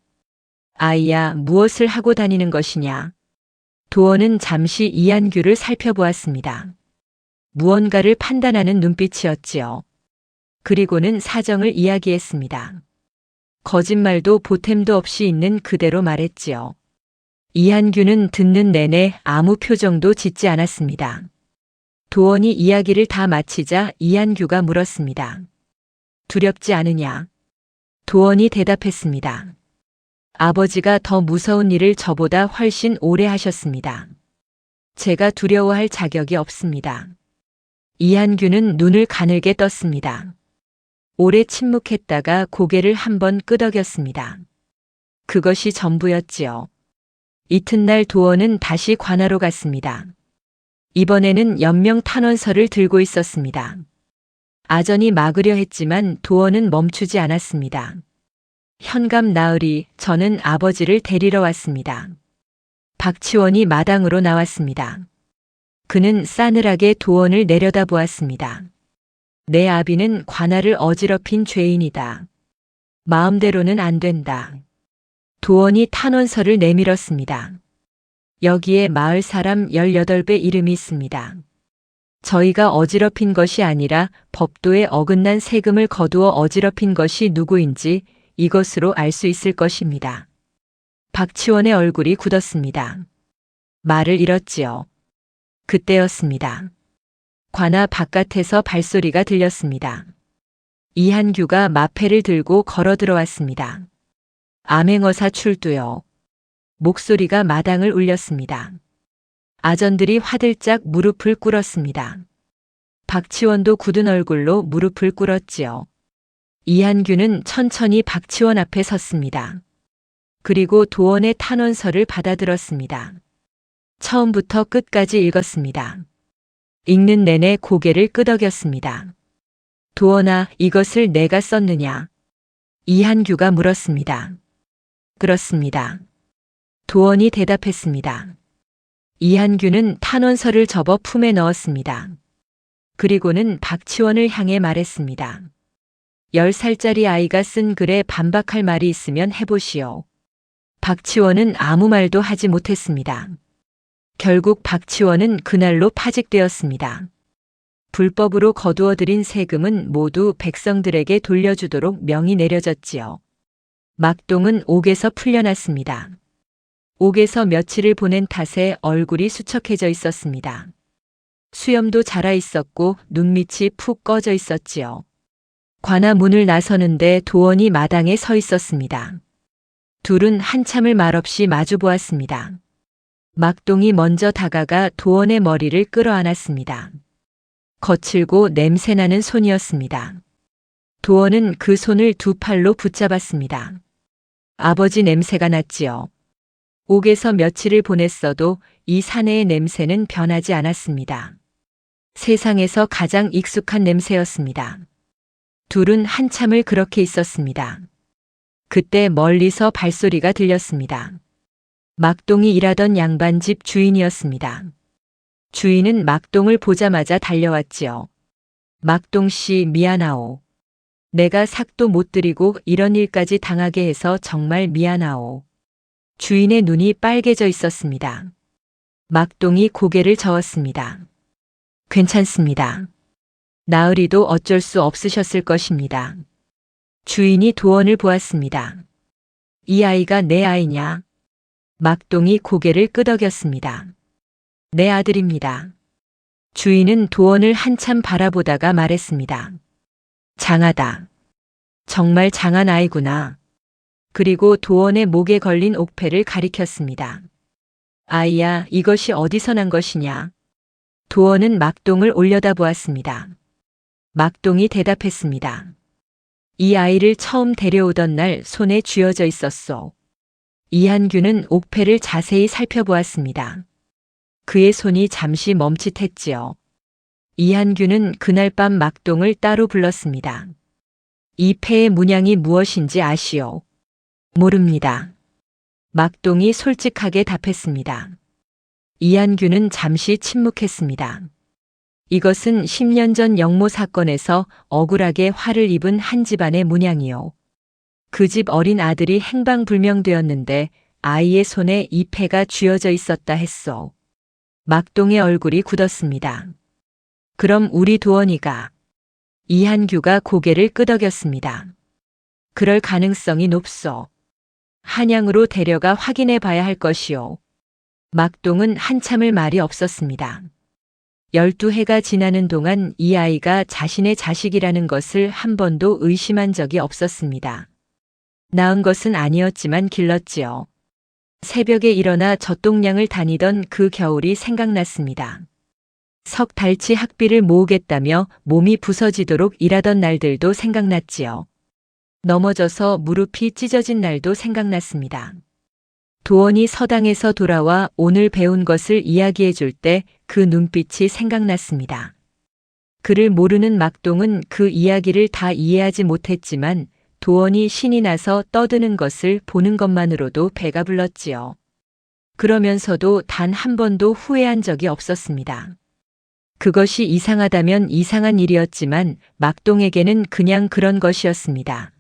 아이야, 무엇을 하고 다니는 것이냐? 도원은 잠시 이한규를 살펴보았습니다. 무언가를 판단하는 눈빛이었지요. 그리고는 사정을 이야기했습니다. 거짓말도 보탬도 없이 있는 그대로 말했지요. 이한규는 듣는 내내 아무 표정도 짓지 않았습니다. 도원이 이야기를 다 마치자 이한규가 물었습니다. 두렵지 않으냐? 도원이 대답했습니다. 아버지가 더 무서운 일을 저보다 훨씬 오래 하셨습니다. 제가 두려워할 자격이 없습니다. 이한규는 눈을 가늘게 떴습니다. 오래 침묵했다가 고개를 한번 끄덕였습니다. 그것이 전부였지요. 이튿날 도원은 다시 관하로 갔습니다. 이번에는 연명 탄원서를 들고 있었습니다. 아전이 막으려 했지만 도원은 멈추지 않았습니다. 현감 나으리, 저는 아버지를 데리러 왔습니다. 박치원이 마당으로 나왔습니다. 그는 싸늘하게 도원을 내려다보았습니다. 내 아비는 관아를 어지럽힌 죄인이다. 마음대로는 안 된다. 도원이 탄원서를 내밀었습니다. 여기에 마을 사람 18배 이름이 있습니다. 저희가 어지럽힌 것이 아니라 법도에 어긋난 세금을 거두어 어지럽힌 것이 누구인지 이것으로 알 수 있을 것입니다. 박치원의 얼굴이 굳었습니다. 말을 잃었지요. 그때였습니다. 관아 바깥에서 발소리가 들렸습니다. 이한규가 마패를 들고 걸어 들어왔습니다. 암행어사 출두요. 목소리가 마당을 울렸습니다. 아전들이 화들짝 무릎을 꿇었습니다. 박치원도 굳은 얼굴로 무릎을 꿇었지요. 이한규는 천천히 박치원 앞에 섰습니다. 그리고 도원의 탄원서를 받아들었습니다. 처음부터 끝까지 읽었습니다. 읽는 내내 고개를 끄덕였습니다. 도원아, 이것을 내가 썼느냐? 이한규가 물었습니다. 그렇습니다. 도원이 대답했습니다. 이한규는 탄원서를 접어 품에 넣었습니다. 그리고는 박치원을 향해 말했습니다. 10살짜리 아이가 쓴 글에 반박할 말이 있으면 해보시오. 박치원은 아무 말도 하지 못했습니다. 결국 박치원은 그날로 파직되었습니다. 불법으로 거두어들인 세금은 모두 백성들에게 돌려주도록 명이 내려졌지요. 막동은 옥에서 풀려났습니다. 옥에서 며칠을 보낸 탓에 얼굴이 수척해져 있었습니다. 수염도 자라 있었고 눈밑이 푹 꺼져 있었지요. 관아 문을 나서는데 도원이 마당에 서 있었습니다. 둘은 한참을 말없이 마주 보았습니다. 막동이 먼저 다가가 도원의 머리를 끌어안았습니다. 거칠고 냄새나는 손이었습니다. 도원은 그 손을 두 팔로 붙잡았습니다. 아버지 냄새가 났지요. 옥에서 며칠을 보냈어도 이 사내의 냄새는 변하지 않았습니다. 세상에서 가장 익숙한 냄새였습니다. 둘은 한참을 그렇게 있었습니다. 그때 멀리서 발소리가 들렸습니다. 막동이 일하던 양반집 주인이었습니다. 주인은 막동을 보자마자 달려왔지요. 막동 씨, 미안하오. 내가 삭도 못 드리고 이런 일까지 당하게 해서 정말 미안하오. 주인의 눈이 빨개져 있었습니다. 막동이 고개를 저었습니다. 괜찮습니다. 나으리도 어쩔 수 없으셨을 것입니다. 주인이 도원을 보았습니다. 이 아이가 내 아이냐? 막동이 고개를 끄덕였습니다. 내 아들입니다. 주인은 도원을 한참 바라보다가 말했습니다. 장하다. 정말 장한 아이구나. 그리고 도원의 목에 걸린 옥패를 가리켰습니다. 아이야, 이것이 어디서 난 것이냐? 도원은 막동을 올려다보았습니다. 막동이 대답했습니다. 이 아이를 처음 데려오던 날 손에 쥐어져 있었소. 이한규는 옥패를 자세히 살펴보았습니다. 그의 손이 잠시 멈칫했지요. 이한규는 그날 밤 막동을 따로 불렀습니다. 이 패의 문양이 무엇인지 아시오? 모릅니다. 막동이 솔직하게 답했습니다. 이한규는 잠시 침묵했습니다. 이것은 10년 전 영모 사건에서 억울하게 화를 입은 한 집안의 문양이요. 그 집 어린 아들이 행방불명되었는데 아이의 손에 이 패가 쥐어져 있었다 했소. 막동의 얼굴이 굳었습니다. 그럼 우리 도원이가? 이한규가 고개를 끄덕였습니다. 그럴 가능성이 높소. 한양으로 데려가 확인해 봐야 할 것이오. 막동은 한참을 말이 없었습니다. 12해가 지나는 동안 이 아이가 자신의 자식이라는 것을 한 번도 의심한 적이 없었습니다. 낳은 것은 아니었지만 길렀지요. 새벽에 일어나 젖동량을 다니던 그 겨울이 생각났습니다. 석 달치 학비를 모으겠다며 몸이 부서지도록 일하던 날들도 생각났지요. 넘어져서 무릎이 찢어진 날도 생각났습니다. 도원이 서당에서 돌아와 오늘 배운 것을 이야기해 줄 때 그 눈빛이 생각났습니다. 그를 모르는 막동은 그 이야기를 다 이해하지 못했지만 도원이 신이 나서 떠드는 것을 보는 것만으로도 배가 불렀지요. 그러면서도 단 한 번도 후회한 적이 없었습니다. 그것이 이상하다면 이상한 일이었지만 막동에게는 그냥 그런 것이었습니다.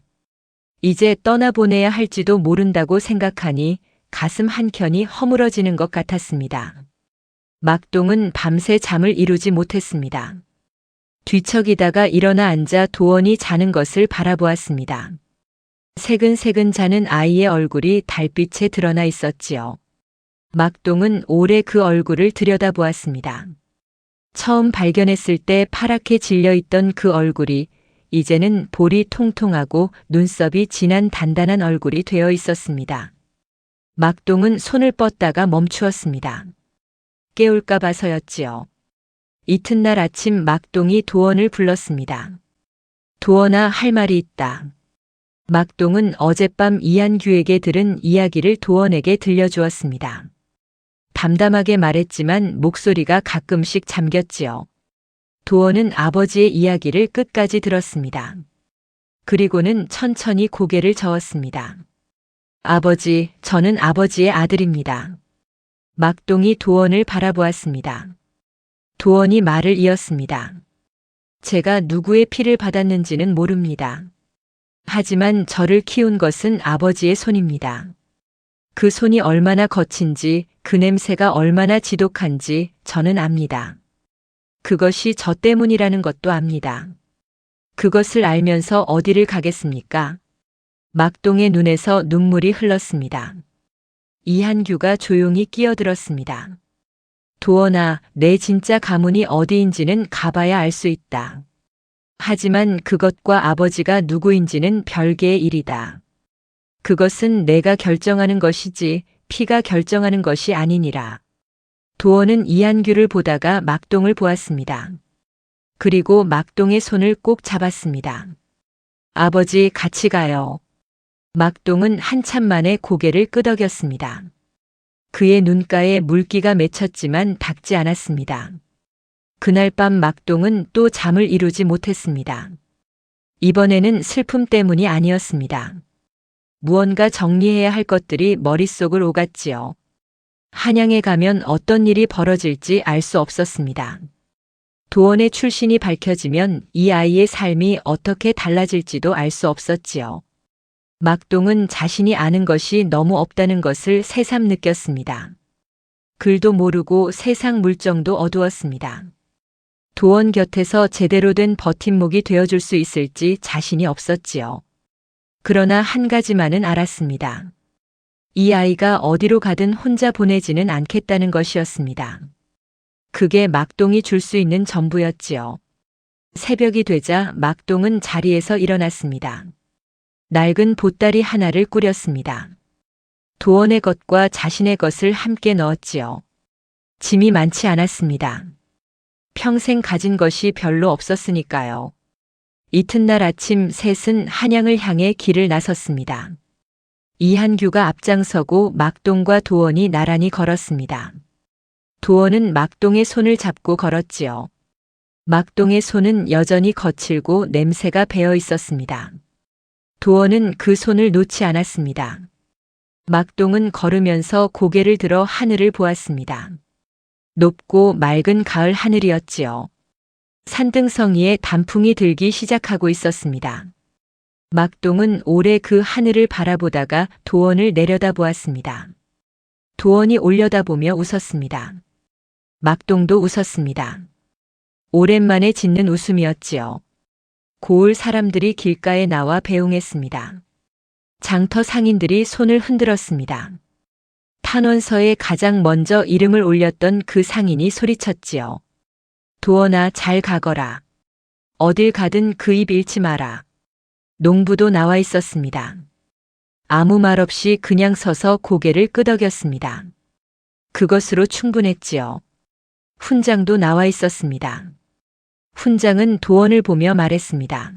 이제 떠나보내야 할지도 모른다고 생각하니 가슴 한켠이 허물어지는 것 같았습니다. 막동은 밤새 잠을 이루지 못했습니다. 뒤척이다가 일어나 앉아 도원이 자는 것을 바라보았습니다. 새근새근 자는 아이의 얼굴이 달빛에 드러나 있었지요. 막동은 오래 그 얼굴을 들여다보았습니다. 처음 발견했을 때 파랗게 질려있던 그 얼굴이 이제는 볼이 통통하고 눈썹이 진한 단단한 얼굴이 되어 있었습니다. 막동은 손을 뻗다가 멈추었습니다. 깨울까 봐서였지요. 이튿날 아침 막동이 도원을 불렀습니다. 도원아, 할 말이 있다. 막동은 어젯밤 이한규에게 들은 이야기를 도원에게 들려주었습니다. 담담하게 말했지만 목소리가 가끔씩 잠겼지요. 도원은 아버지의 이야기를 끝까지 들었습니다. 그리고는 천천히 고개를 저었습니다. 아버지, 저는 아버지의 아들입니다. 막동이 도원을 바라보았습니다. 도원이 말을 이었습니다. 제가 누구의 피를 받았는지는 모릅니다. 하지만 저를 키운 것은 아버지의 손입니다. 그 손이 얼마나 거친지, 그 냄새가 얼마나 지독한지 저는 압니다. 그것이 저 때문이라는 것도 압니다. 그것을 알면서 어디를 가겠습니까? 막동의 눈에서 눈물이 흘렀습니다. 이한규가 조용히 끼어들었습니다. 도원아, 내 진짜 가문이 어디인지는 가봐야 알 수 있다. 하지만 그것과 아버지가 누구인지는 별개의 일이다. 그것은 내가 결정하는 것이지 피가 결정하는 것이 아니니라. 도원은 이한규를 보다가 막동을 보았습니다. 그리고 막동의 손을 꼭 잡았습니다. 아버지, 같이 가요. 막동은 한참 만에 고개를 끄덕였습니다. 그의 눈가에 물기가 맺혔지만 닿지 않았습니다. 그날 밤 막동은 또 잠을 이루지 못했습니다. 이번에는 슬픔 때문이 아니었습니다. 무언가 정리해야 할 것들이 머릿속을 오갔지요. 한양에 가면 어떤 일이 벌어질지 알 수 없었습니다. 도원의 출신이 밝혀지면 이 아이의 삶이 어떻게 달라질지도 알 수 없었지요. 막동은 자신이 아는 것이 너무 없다는 것을 새삼 느꼈습니다. 글도 모르고 세상 물정도 어두웠습니다. 도원 곁에서 제대로 된 버팀목이 되어줄 수 있을지 자신이 없었지요. 그러나 한 가지만은 알았습니다. 이 아이가 어디로 가든 혼자 보내지는 않겠다는 것이었습니다. 그게 막동이 줄 수 있는 전부였지요. 새벽이 되자 막동은 자리에서 일어났습니다. 낡은 보따리 하나를 꾸렸습니다. 도원의 것과 자신의 것을 함께 넣었지요. 짐이 많지 않았습니다. 평생 가진 것이 별로 없었으니까요. 이튿날 아침 셋은 한양을 향해 길을 나섰습니다. 이한규가 앞장서고 막동과 도원이 나란히 걸었습니다. 도원은 막동의 손을 잡고 걸었지요. 막동의 손은 여전히 거칠고 냄새가 배어 있었습니다. 도원은 그 손을 놓지 않았습니다. 막동은 걸으면서 고개를 들어 하늘을 보았습니다. 높고 맑은 가을 하늘이었지요. 산등성이에 단풍이 들기 시작하고 있었습니다. 막동은 오래 그 하늘을 바라보다가 도원을 내려다보았습니다. 도원이 올려다보며 웃었습니다. 막동도 웃었습니다. 오랜만에 짓는 웃음이었지요. 고을 사람들이 길가에 나와 배웅했습니다. 장터 상인들이 손을 흔들었습니다. 탄원서에 가장 먼저 이름을 올렸던 그 상인이 소리쳤지요. 도원아, 잘 가거라. 어딜 가든 그 입 잃지 마라. 농부도 나와 있었습니다. 아무 말 없이 그냥 서서 고개를 끄덕였습니다. 그것으로 충분했지요. 훈장도 나와 있었습니다. 훈장은 도원을 보며 말했습니다.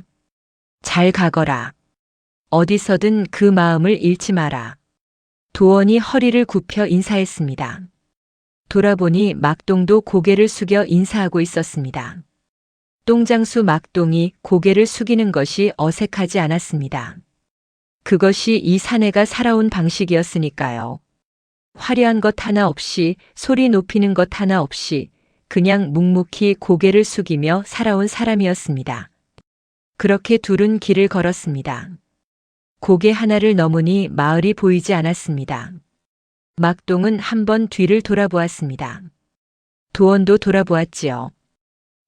잘 가거라. 어디서든 그 마음을 잃지 마라. 도원이 허리를 굽혀 인사했습니다. 돌아보니 막동도 고개를 숙여 인사하고 있었습니다. 똥장수 막동이 고개를 숙이는 것이 어색하지 않았습니다. 그것이 이 사내가 살아온 방식이었으니까요. 화려한 것 하나 없이, 소리 높이는 것 하나 없이 그냥 묵묵히 고개를 숙이며 살아온 사람이었습니다. 그렇게 둘은 길을 걸었습니다. 고개 하나를 넘으니 마을이 보이지 않았습니다. 막동은 한번 뒤를 돌아보았습니다. 도원도 돌아보았지요.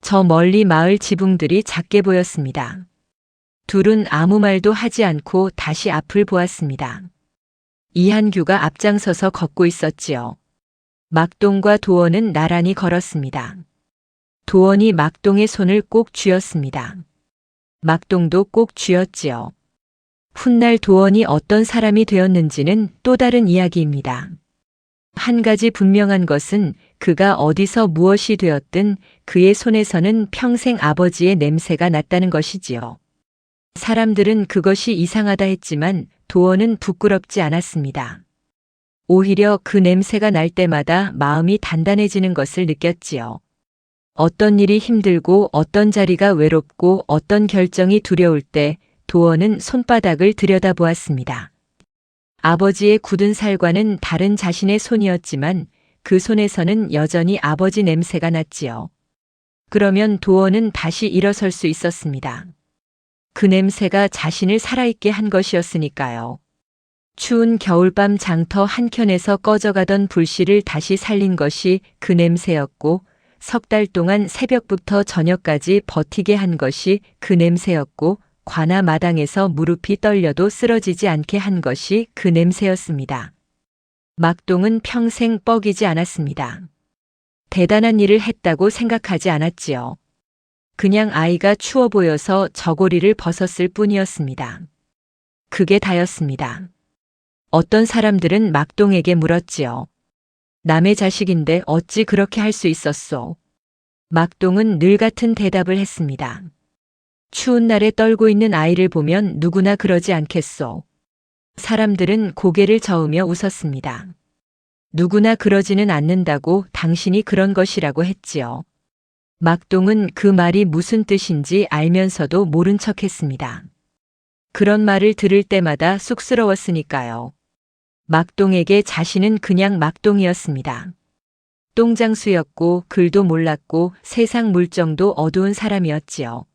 저 멀리 마을 지붕들이 작게 보였습니다. 둘은 아무 말도 하지 않고 다시 앞을 보았습니다. 이한규가 앞장서서 걷고 있었지요. 막동과 도원은 나란히 걸었습니다. 도원이 막동의 손을 꼭 쥐었습니다. 막동도 꼭 쥐었지요. 훗날 도원이 어떤 사람이 되었는지는 또 다른 이야기입니다. 한 가지 분명한 것은 그가 어디서 무엇이 되었든 그의 손에서는 평생 아버지의 냄새가 났다는 것이지요. 사람들은 그것이 이상하다 했지만 도원은 부끄럽지 않았습니다. 오히려 그 냄새가 날 때마다 마음이 단단해지는 것을 느꼈지요. 어떤 일이 힘들고 어떤 자리가 외롭고 어떤 결정이 두려울 때 도원은 손바닥을 들여다보았습니다. 아버지의 굳은 살과는 다른 자신의 손이었지만 그 손에서는 여전히 아버지 냄새가 났지요. 그러면 도원은 다시 일어설 수 있었습니다. 그 냄새가 자신을 살아있게 한 것이었으니까요. 추운 겨울밤 장터 한켠에서 꺼져가던 불씨를 다시 살린 것이 그 냄새였고, 석 달 동안 새벽부터 저녁까지 버티게 한 것이 그 냄새였고, 관아 마당에서 무릎이 떨려도 쓰러지지 않게 한 것이 그 냄새였습니다. 막동은 평생 뻐기지 않았습니다. 대단한 일을 했다고 생각하지 않았지요. 그냥 아이가 추워 보여서 저고리를 벗었을 뿐이었습니다. 그게 다였습니다. 어떤 사람들은 막동에게 물었지요. 남의 자식인데 어찌 그렇게 할 수 있었소? 막동은 늘 같은 대답을 했습니다. 추운 날에 떨고 있는 아이를 보면 누구나 그러지 않겠소? 사람들은 고개를 저으며 웃었습니다. 누구나 그러지는 않는다고 당신이 그런 것이라고 했지요. 막동은 그 말이 무슨 뜻인지 알면서도 모른 척했습니다. 그런 말을 들을 때마다 쑥스러웠으니까요. 막동에게 자신은 그냥 막동이었습니다. 똥장수였고 글도 몰랐고 세상 물정도 어두운 사람이었지요.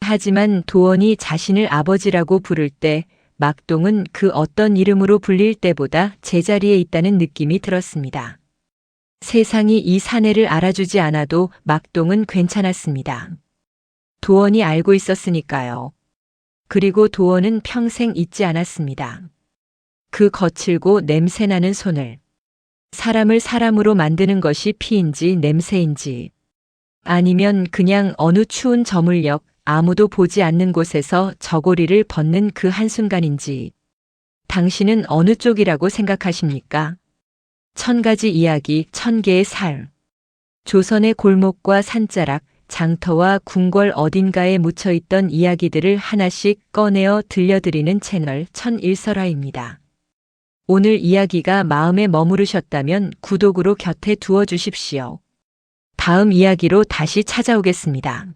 하지만 도원이 자신을 아버지라고 부를 때 막동은 그 어떤 이름으로 불릴 때보다 제자리에 있다는 느낌이 들었습니다. 세상이 이 사내를 알아주지 않아도 막동은 괜찮았습니다. 도원이 알고 있었으니까요. 그리고 도원은 평생 잊지 않았습니다. 그 거칠고 냄새나는 손을. 사람을 사람으로 만드는 것이 피인지 냄새인지, 아니면 그냥 어느 추운 저물녘 아무도 보지 않는 곳에서 저고리를 벗는 그 한순간인지. 당신은 어느 쪽이라고 생각하십니까? 1000가지 이야기, 1000개의 살. 조선의 골목과 산자락, 장터와 궁궐 어딘가에 묻혀있던 이야기들을 하나씩 꺼내어 들려드리는 채널 천일설화입니다. 오늘 이야기가 마음에 머무르셨다면 구독으로 곁에 두어 주십시오. 다음 이야기로 다시 찾아오겠습니다.